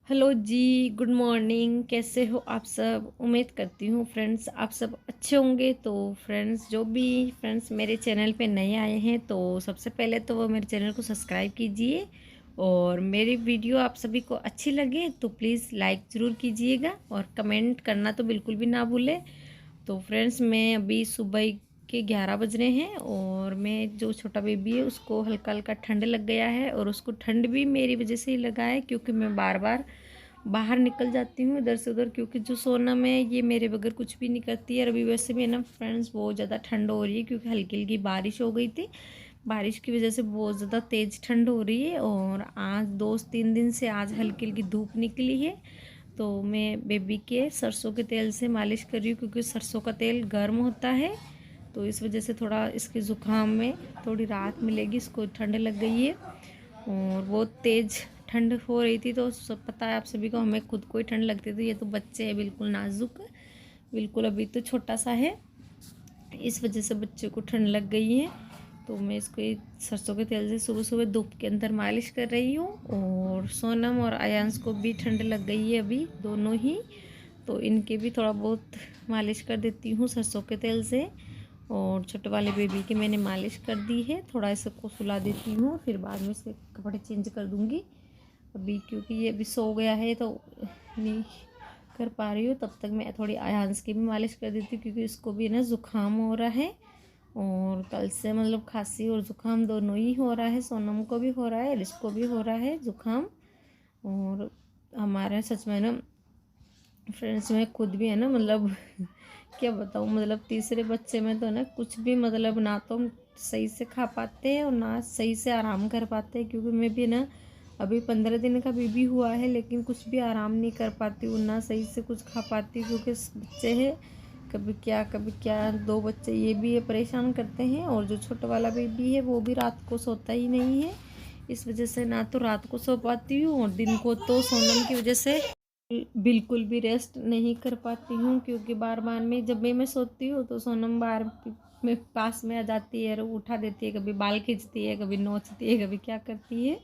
Hello जी, good morning. कैसे हो आप सब? उम्मीद करती हूँ फ्रेंड्स आप सब अच्छे होंगे। तो फ्रेंड्स जो भी फ्रेंड्स मेरे चैनल पे नए आए हैं तो सबसे पहले तो वो मेरे चैनल को सब्सक्राइब कीजिए, और मेरी वीडियो आप सभी को अच्छी लगे तो प्लीज़ लाइक ज़रूर कीजिएगा और कमेंट करना तो बिल्कुल भी ना भूलें। तो फ्रेंड्स मैं अभी सुबह के 11 बज रहे हैं, और मैं जो छोटा बेबी है उसको हल्का हल्का ठंड लग गया है, और उसको ठंड भी मेरी वजह से ही लगा है क्योंकि मैं बार बार बाहर निकल जाती हूँ इधर से उधर, क्योंकि जो सोनम है ये मेरे बगैर कुछ भी नहीं करती है। और अभी वैसे भी है ना फ्रेंड्स, बहुत ज़्यादा ठंड हो रही है क्योंकि हल्की हल्की बारिश हो गई थी। बारिश की वजह से बहुत ज़्यादा तेज़ ठंड हो रही है, और आज 2-3 दिन से आज हल्की हल्की धूप निकली है। तो मैं बेबी के सरसों के तेल से मालिश कर रही हूँ क्योंकि सरसों का तेल गर्म होता है, तो इस वजह से थोड़ा इसके ज़ुकाम में थोड़ी राहत मिलेगी। इसको ठंड लग गई है और बहुत तेज़ ठंड हो रही थी, तो सब पता है आप सभी को, हमें खुद को ही ठंड लगती थी। ये तो बच्चे हैं बिल्कुल नाजुक, बिल्कुल अभी तो छोटा सा है, इस वजह से बच्चे को ठंड लग गई है। तो मैं इसको सरसों के तेल से सुबह सुबह धूप के अंदर मालिश कर रही हूँ। और सोनम और आयांश को भी ठंड लग गई है अभी, दोनों ही, तो इनके भी थोड़ा बहुत मालिश कर देती हूँ सरसों के तेल से। और छोटे वाले बेबी की मैंने मालिश कर दी है, थोड़ा इसको सुला देती हूँ, फिर बाद में इसके कपड़े चेंज कर दूँगी अभी, क्योंकि ये अभी सो गया है तो नहीं कर पा रही हूँ। तब तक मैं थोड़ी आयांश की भी मालिश कर देती हूँ क्योंकि इसको भी ना ज़ुकाम हो रहा है, और कल से मतलब खांसी और ज़ुकाम दोनों ही हो रहा है। सोनम को भी हो रहा है और इसको भी हो रहा है ज़ुकाम। और हमारे सच में ना फ्रेंड्स में खुद भी है ना, मतलब क्या बताऊँ, मतलब तीसरे बच्चे में तो ना कुछ भी मतलब ना तो हम सही से खा पाते हैं और ना सही से आराम कर पाते हैं, क्योंकि मैं भी ना अभी 15 दिन का बेबी हुआ है लेकिन कुछ भी आराम नहीं कर पाती हूँ, ना सही से कुछ खा पाती हूँ, क्योंकि बच्चे हैं कभी क्या कभी क्या। दो बच्चे ये भी है परेशान करते हैं, और जो छोटा वाला बेबी है वो भी रात को सोता ही नहीं है, इस वजह से ना तो रात को सो पाती हूँ, और दिन को तो सोनम की वजह से बिल्कुल भी रेस्ट नहीं कर पाती हूँ, क्योंकि बार बार में जब भी मैं सोती हूँ तो सोनम बार में पास में आ जाती है और उठा देती है, कभी बाल खींचती है, कभी नोचती है, कभी क्या करती है,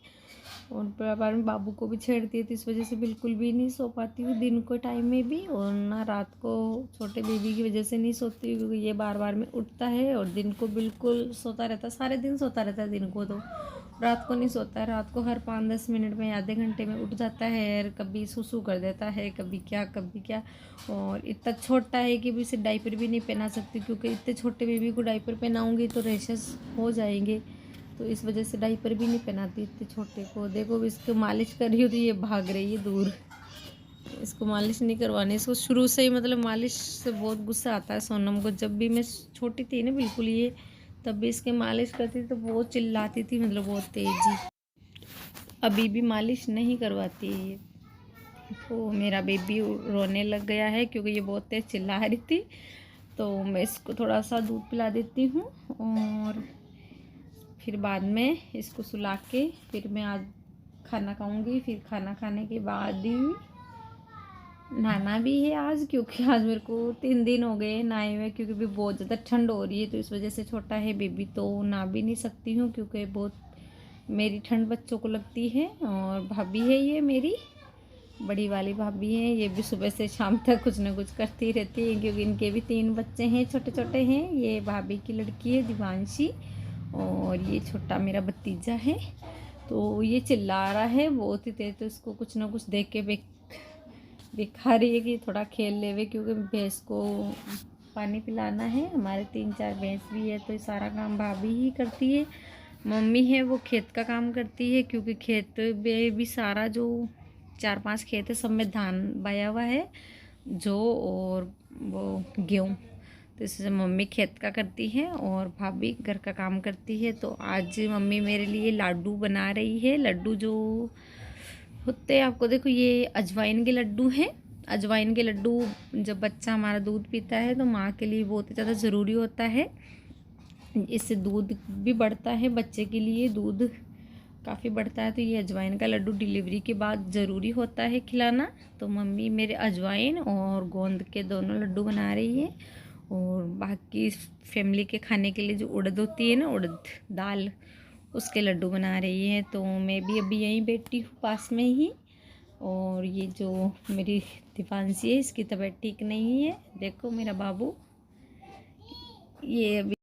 और बार बार में बाबू को भी छेड़ती है। तो इस वजह से बिल्कुल भी नहीं सो पाती हूँ दिन को टाइम में भी, और ना रात को छोटे बेबी की वजह से नहीं सोती हूँ क्योंकि ये बार बार में उठता है, और दिन को बिल्कुल सोता रहता है, सारे दिन सोता रहता है, दिन को तो रात को नहीं सोता है। रात को हर 5-10 मिनट में आधे घंटे में उठ जाता है, और कभी सुसु कर देता है, कभी क्या कभी क्या। और इतना छोटा है कि भी इसे डाइपर भी नहीं पहना सकती, क्योंकि इतने छोटे बेबी को डाइपर पहनाऊंगी तो रेशेस हो जाएंगे, तो इस वजह से डाइपर भी नहीं पहनाती इतने छोटे को। देखो इसको मालिश कर रही हूँ तो ये भाग रही है दूर, इसको मालिश नहीं करवानी। इसको शुरू से ही मतलब मालिश से बहुत गुस्सा आता है सोनम को। जब भी मैं छोटी थी ना बिल्कुल ये, तब भी इसके मालिश करती थी तो बहुत चिल्लाती थी, मतलब बहुत तेजी। अभी भी मालिश नहीं करवाती है ये। तो मेरा बेबी रोने लग गया है क्योंकि ये बहुत तेज चिल्ला रही थी, तो मैं इसको थोड़ा सा दूध पिला देती हूँ, और फिर बाद में इसको सुला के फिर मैं आज खाना खाऊंगी। फिर खाना खाने के बाद ही नहाना भी है आज, क्योंकि आज मेरे को 3 दिन हो गए नहाए हुए, क्योंकि भी बहुत ज़्यादा ठंड हो रही है, तो इस वजह से छोटा है बेबी तो नहा भी नहीं सकती हूँ, क्योंकि बहुत मेरी ठंड बच्चों को लगती है। और भाभी है ये मेरी बड़ी वाली भाभी है, ये भी सुबह से शाम तक कुछ ना कुछ करती रहती है, क्योंकि इनके भी 3 बच्चे हैं, छोटे छोटे हैं। ये भाभी की लड़की है दिवांशी, और ये छोटा मेरा भतीजा है। तो ये चिल्ला रहा है बहुत ही तेज, तो इसको कुछ ना कुछ देख के दिखा रही है कि थोड़ा खेल लेवे, क्योंकि भैंस को पानी पिलाना है। हमारे 3-4 भैंस भी है, तो ये सारा काम भाभी ही करती है। मम्मी है वो खेत का काम करती है, क्योंकि खेत में भी सारा जो 4-5 खेत है सब में धान बोया हुआ है जो, और वो गेहूँ, तो इससे मम्मी खेत का करती है और भाभी घर का काम करती है। तो आज मम्मी मेरे लिए लाडू बना रही है। लड्डू जो होते हैं आपको, देखो ये अजवाइन के लड्डू हैं। अजवाइन के लड्डू जब बच्चा हमारा दूध पीता है तो माँ के लिए बहुत ही ज़्यादा ज़रूरी होता है, इससे दूध भी बढ़ता है, बच्चे के लिए दूध काफ़ी बढ़ता है। तो ये अजवाइन का लड्डू डिलीवरी के बाद ज़रूरी होता है खिलाना। तो मम्मी मेरे अजवाइन और गोंद के दोनों लड्डू बना रही है, और बाकी फैमिली के खाने के लिए जो उड़द होती है ना, उड़द दाल, उसके लड्डू बना रही है। तो मैं भी अभी यहीं बैठी हूँ पास में ही, और और ये जो मेरी दीपांशी है, इसकी तबीयत ठीक नहीं है। देखो मेरा बाबू ये अभी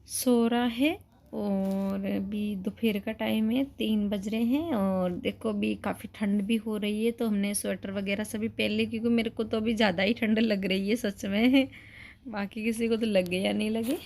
सो रहा है और अभी दोपहर का टाइम है, 3 बज रहे हैं। और देखो अभी काफ़ी ठंड भी हो रही है, तो हमने स्वेटर वगैरह सभी पहन ली, क्योंकि मेरे को तो अभी ज़्यादा ही ठंड लग रही है सच में। बाकी किसी को तो लगे या नहीं लगे।